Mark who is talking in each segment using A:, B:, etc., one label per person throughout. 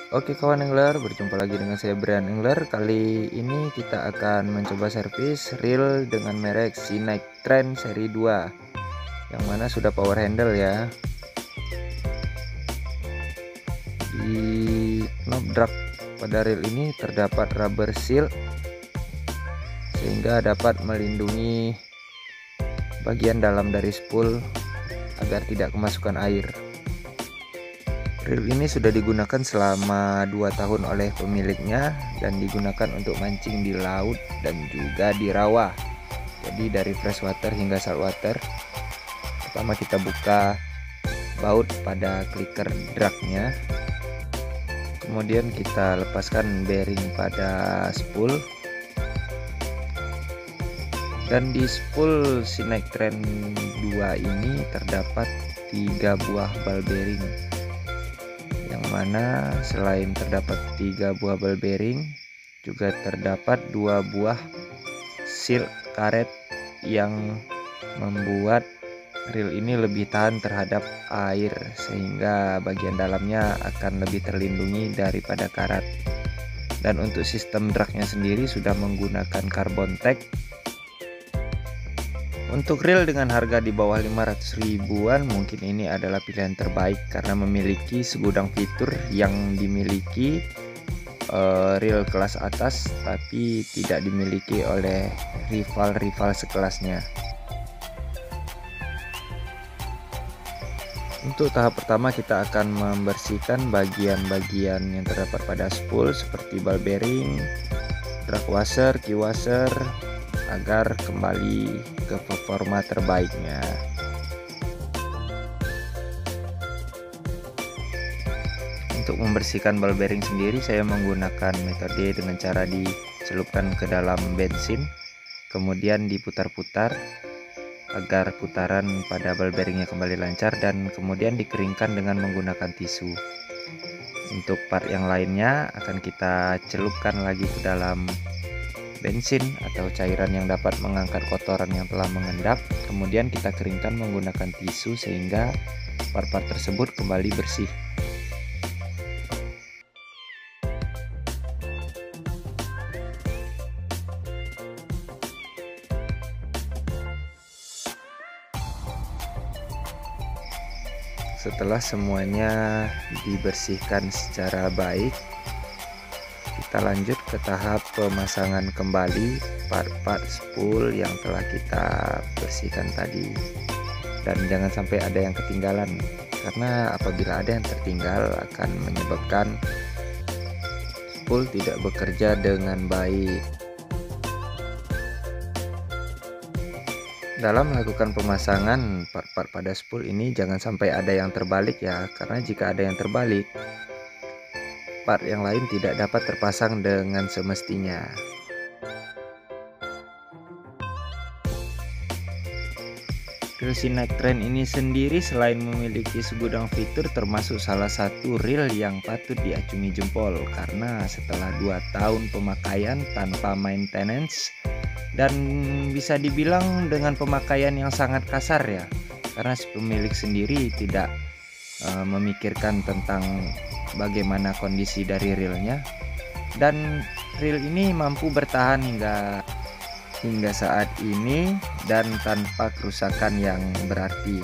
A: Oke kawan angler, berjumpa lagi dengan saya Brian Angler. Kali ini kita akan mencoba servis reel dengan merek Sinight Trend seri 2, yang mana sudah power handle ya. Di knob drag pada reel ini terdapat rubber seal sehingga dapat melindungi bagian dalam dari spool agar tidak kemasukan air. Reel ini sudah digunakan selama 2 tahun oleh pemiliknya dan digunakan untuk mancing di laut dan juga di rawa. Jadi dari freshwater hingga saltwater. Pertama kita buka baut pada clicker dragnya. Kemudian kita lepaskan bearing pada spool. Dan di spool Sinight Trend 2 ini terdapat 3 buah ball bearing, yang mana selain terdapat 3 buah ball bearing juga terdapat 2 buah seal karet yang membuat reel ini lebih tahan terhadap air, sehingga bagian dalamnya akan lebih terlindungi daripada karat. Dan untuk sistem dragnya sendiri sudah menggunakan carbon tag. Untuk reel dengan harga di bawah 500 ribuan mungkin ini adalah pilihan terbaik karena memiliki segudang fitur yang dimiliki reel kelas atas tapi tidak dimiliki oleh rival-rival sekelasnya. Untuk tahap pertama kita akan membersihkan bagian-bagian yang terdapat pada spool seperti ball bearing, drag washer, key washer, agar kembali ke performa terbaiknya. Untuk membersihkan ball bearing sendiri saya menggunakan metode dengan cara dicelupkan ke dalam bensin, kemudian diputar-putar agar putaran pada ball bearingnya kembali lancar, dan kemudian dikeringkan dengan menggunakan tisu. Untuk part yang lainnya akan kita celupkan lagi ke dalam bensin atau cairan yang dapat mengangkat kotoran yang telah mengendap, kemudian kita keringkan menggunakan tisu sehingga part-part tersebut kembali bersih. Setelah semuanya dibersihkan secara baik, kita lanjut ke tahap pemasangan kembali part-part spool yang telah kita bersihkan tadi. Dan jangan sampai ada yang ketinggalan, karena apabila ada yang tertinggal akan menyebabkan spool tidak bekerja dengan baik. Dalam melakukan pemasangan part-part pada spool ini jangan sampai ada yang terbalik ya, karena jika ada yang terbalik part yang lain tidak dapat terpasang dengan semestinya. Reel Sinight Trend ini sendiri selain memiliki segudang fitur, termasuk salah satu reel yang patut diacungi jempol karena setelah 2 tahun pemakaian tanpa maintenance dan bisa dibilang dengan pemakaian yang sangat kasar ya, karena si pemilik sendiri tidak memikirkan tentang bagaimana kondisi dari reelnya, dan reel ini mampu bertahan hingga saat ini dan tanpa kerusakan yang berarti.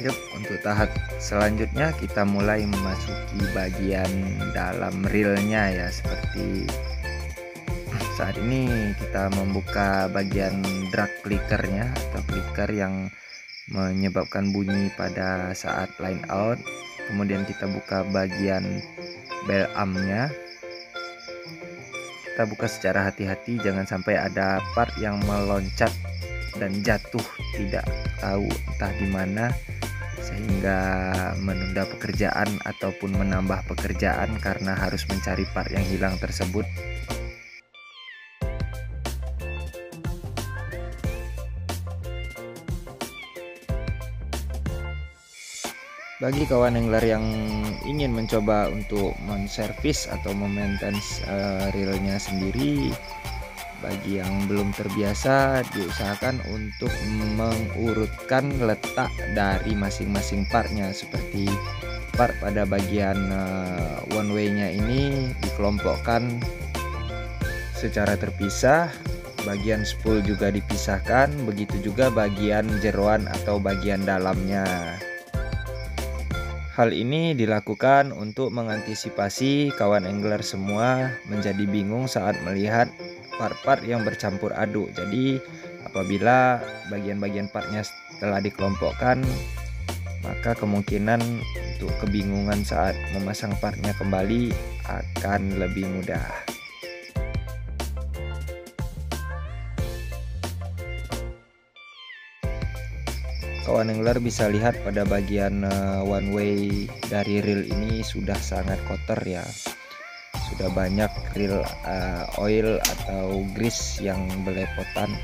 A: Yuk, untuk tahap selanjutnya kita mulai memasuki bagian dalam reelnya ya, seperti saat ini kita membuka bagian drag clickernya atau clicker yang menyebabkan bunyi pada saat line out. Kemudian kita buka bagian bell armnya. Kita buka secara hati-hati, jangan sampai ada part yang meloncat dan jatuh tidak tahu entah di mana, sehingga menunda pekerjaan ataupun menambah pekerjaan karena harus mencari part yang hilang tersebut. Bagi kawan angler yang ingin mencoba untuk menservis atau memaintenance reelnya sendiri, bagi yang belum terbiasa, diusahakan untuk mengurutkan letak dari masing-masing partnya, seperti part pada bagian one way-nya ini dikelompokkan secara terpisah, bagian spool juga dipisahkan, begitu juga bagian jeroan atau bagian dalamnya. Hal ini dilakukan untuk mengantisipasi kawan angler semua menjadi bingung saat melihat part-part yang bercampur aduk. Jadi apabila bagian-bagian partnya telah dikelompokkan, maka kemungkinan untuk kebingungan saat memasang partnya kembali akan lebih mudah. Kawan angler bisa lihat pada bagian one way dari reel ini sudah sangat kotor ya. Sudah banyak reel oil atau grease yang belepotan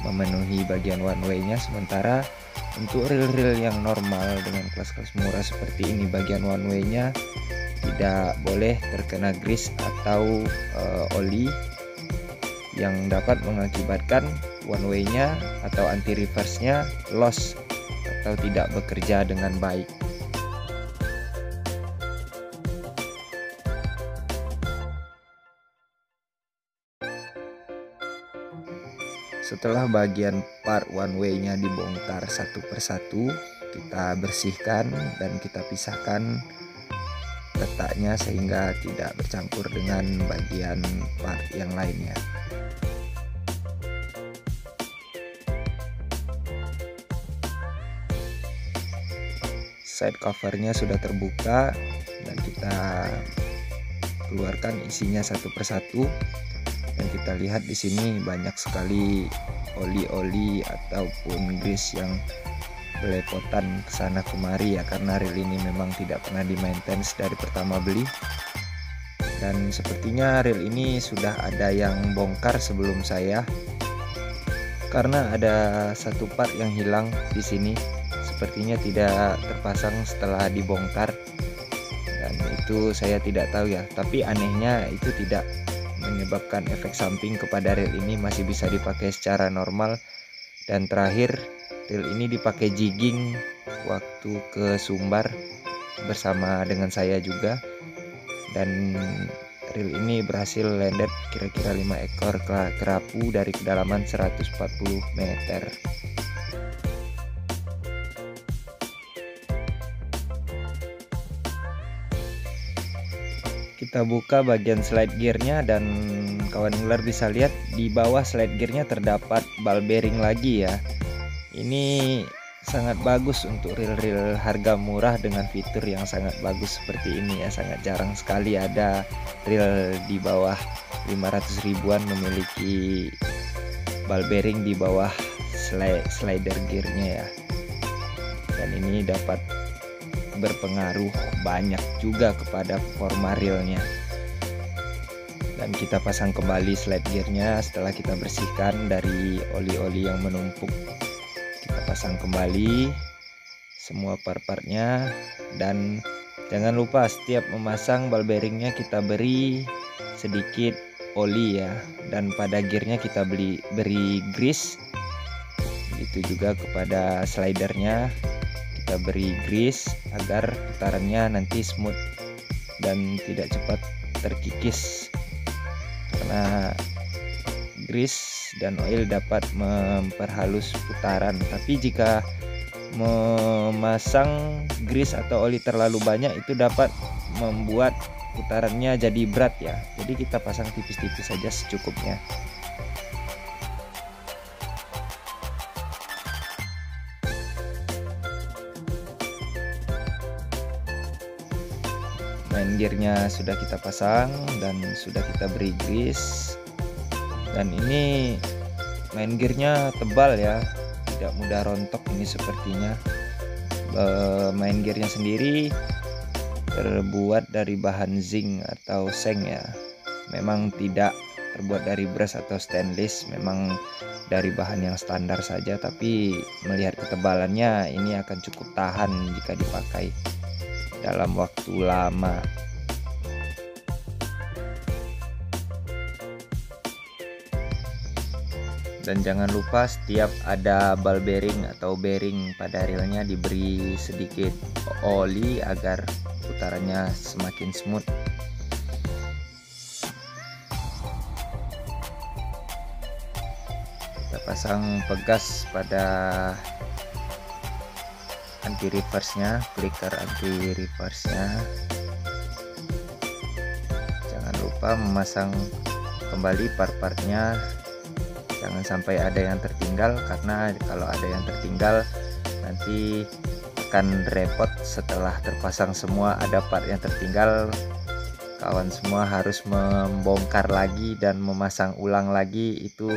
A: memenuhi bagian one way-nya. Sementara untuk reel-reel yang normal dengan kelas-kelas murah seperti ini, bagian one way-nya tidak boleh terkena grease atau oli yang dapat mengakibatkan one way-nya atau anti reverse-nya loss atau tidak bekerja dengan baik. Setelah bagian part one way-nya dibongkar satu persatu, kita bersihkan dan kita pisahkan letaknya sehingga tidak bercampur dengan bagian part yang lainnya. Side covernya sudah terbuka dan kita keluarkan isinya satu persatu, dan kita lihat di sini banyak sekali oli-oli ataupun grease yang belepotan kesana kemari ya, karena reel ini memang tidak pernah di maintenance dari pertama beli. Dan sepertinya reel ini sudah ada yang bongkar sebelum saya, karena ada satu part yang hilang di sini. Sepertinya tidak terpasang setelah dibongkar, dan itu saya tidak tahu ya. Tapi anehnya itu tidak menyebabkan efek samping kepada reel ini, masih bisa dipakai secara normal. Dan terakhir reel ini dipakai jigging waktu ke Sumbar bersama dengan saya juga, dan reel ini berhasil landed kira-kira 5 ekor kerapu dari kedalaman 140 meter. Kita buka bagian slide gearnya, dan kawan angler bisa lihat di bawah slide gearnya terdapat ball bearing lagi ya. Ini sangat bagus untuk reel-reel harga murah dengan fitur yang sangat bagus seperti ini ya. Sangat jarang sekali ada reel di bawah 500 ribuan memiliki ball bearing di bawah slider gearnya ya. Dan ini dapat berpengaruh banyak juga kepada performa reelnya. Dan kita pasang kembali slide gearnya setelah kita bersihkan dari oli-oli yang menumpuk. Kita pasang kembali semua part-partnya, dan jangan lupa setiap memasang ball bearingnya kita beri sedikit oli ya, dan pada gearnya kita beri grease. Begitu juga kepada slidernya kita beri grease agar putarannya nanti smooth dan tidak cepat terkikis, karena grease dan oil dapat memperhalus putaran. Tapi jika memasang grease atau oli terlalu banyak, itu dapat membuat putarannya jadi berat ya. Jadi kita pasang tipis-tipis saja secukupnya. Main gearnya sudah kita pasang dan sudah kita beri grease, dan ini main gearnya tebal ya, tidak mudah rontok ini sepertinya. Main gearnya sendiri terbuat dari bahan zinc atau seng ya, memang tidak terbuat dari brass atau stainless, memang dari bahan yang standar saja. Tapi melihat ketebalannya, ini akan cukup tahan jika dipakai dalam waktu lama. Dan jangan lupa setiap ada ball bearing atau bearing pada reelnya diberi sedikit oli agar putarannya semakin smooth. Kita pasang pegas pada anti reverse-nya, flicker anti reverse-nya. Jangan lupa memasang kembali part-partnya. Jangan sampai ada yang tertinggal, karena kalau ada yang tertinggal nanti akan repot setelah terpasang semua. Ada part yang tertinggal, kawan semua harus membongkar lagi dan memasang ulang lagi. Itu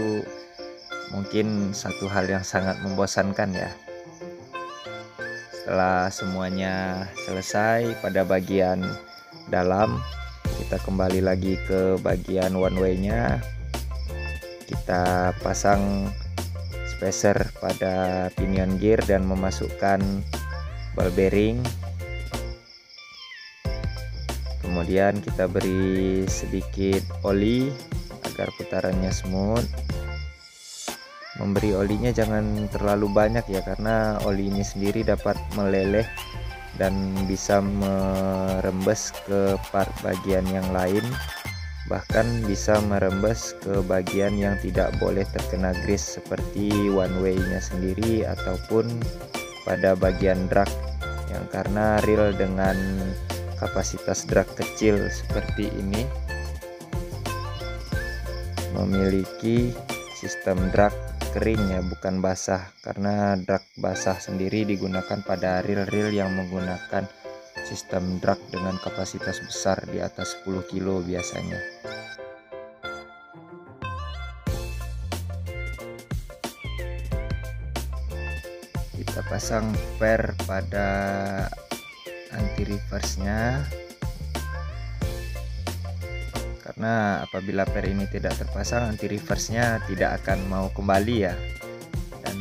A: mungkin satu hal yang sangat membosankan ya. Setelah semuanya selesai pada bagian dalam, kita kembali lagi ke bagian one way-nya. Kita pasang spacer pada pinion gear dan memasukkan ball bearing. Kemudian kita beri sedikit oli agar putarannya smooth. Memberi olinya jangan terlalu banyak ya, karena oli ini sendiri dapat meleleh dan bisa merembes ke part bagian yang lain. Bahkan bisa merembes ke bagian yang tidak boleh terkena grease seperti one way-nya sendiri ataupun pada bagian drag, yang karena reel dengan kapasitas drag kecil seperti ini memiliki sistem drag kering ya, bukan basah, karena drag basah sendiri digunakan pada reel-reel yang menggunakan sistem drag dengan kapasitas besar di atas 10 kilo biasanya. Kita pasang per pada anti reverse-nya, karena apabila per ini tidak terpasang, anti reverse-nya tidak akan mau kembali ya, dan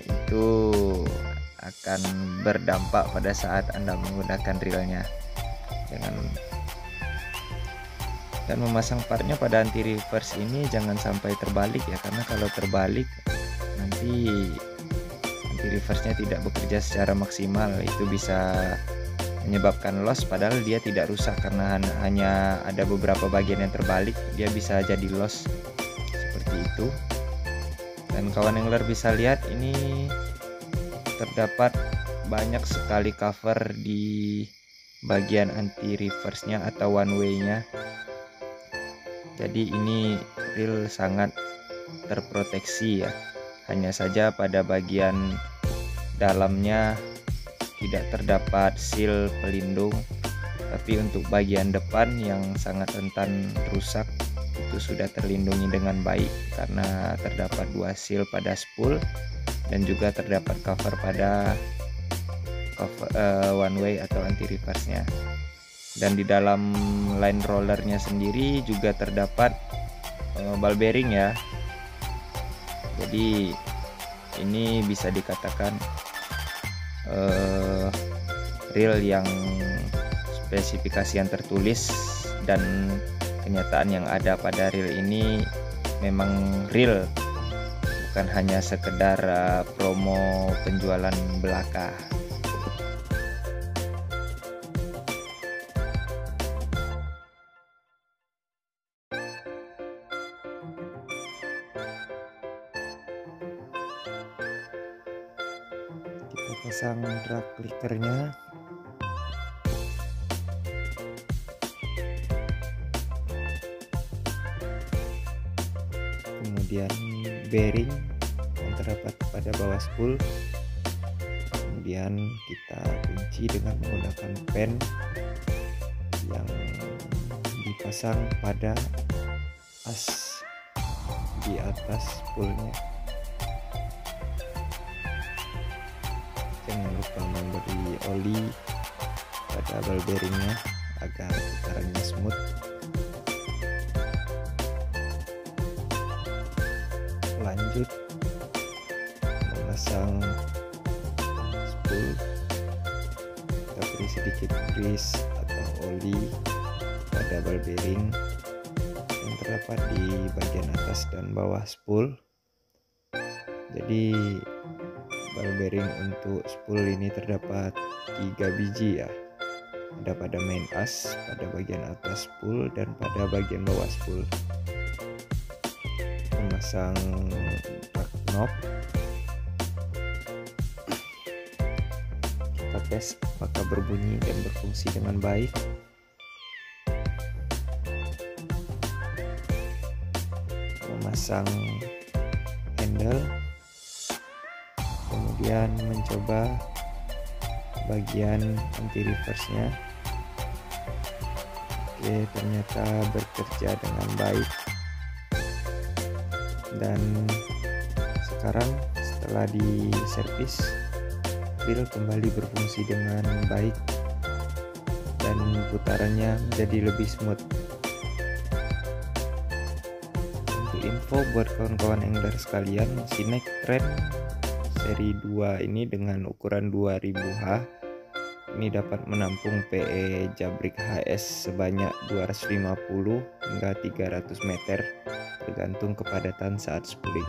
A: itu akan berdampak pada saat Anda menggunakan reelnya. Dan memasang partnya pada anti reverse ini jangan sampai terbalik ya, karena kalau terbalik nanti anti reverse-nya tidak bekerja secara maksimal. Itu bisa menyebabkan loss, padahal dia tidak rusak, karena hanya ada beberapa bagian yang terbalik, dia bisa jadi loss seperti itu. Dan kawan angler bisa lihat ini terdapat banyak sekali cover di bagian anti reverse-nya atau one way-nya. Jadi ini reel sangat terproteksi ya. Hanya saja pada bagian dalamnya tidak terdapat seal pelindung, tapi untuk bagian depan yang sangat rentan rusak itu sudah terlindungi dengan baik karena terdapat 2 seal pada spool dan juga terdapat cover pada one way atau anti reverse-nya. Dan di dalam line rollernya sendiri juga terdapat ball bearing ya. Jadi ini bisa dikatakan reel yang spesifikasi yang tertulis, dan kenyataan yang ada pada reel ini memang real, bukan hanya sekedar promo penjualan belaka. Kita pasang drag clickernya. Kemudian bearing yang terdapat pada bawah spool, kemudian kita kunci dengan menggunakan pen yang dipasang pada as di atas spoolnya. Jangan lupa memberi oli pada ball bearingnya agar putarannya smooth. Lanjut memasang spool, kita beri sedikit grease atau oli pada ball bearing yang terdapat di bagian atas dan bawah spool.
B: Jadi ball bearing untuk spool ini terdapat 3 biji ya. Ada pada main as, pada bagian atas spool, dan pada bagian bawah spool. Memasang bak knob, kita tes apakah berbunyi dan berfungsi dengan baik. Memasang handle, kemudian mencoba bagian anti reverse nya. Oke, ternyata bekerja dengan baik. Dan sekarang setelah diservis, reel kembali berfungsi dengan baik dan putarannya menjadi lebih smooth. Untuk info buat kawan-kawan angler sekalian, Sinek Trend seri 2 ini dengan ukuran 2000H ini dapat menampung PE Jabrik HS sebanyak 250 hingga 300 meter tergantung kepadatan saat spooling.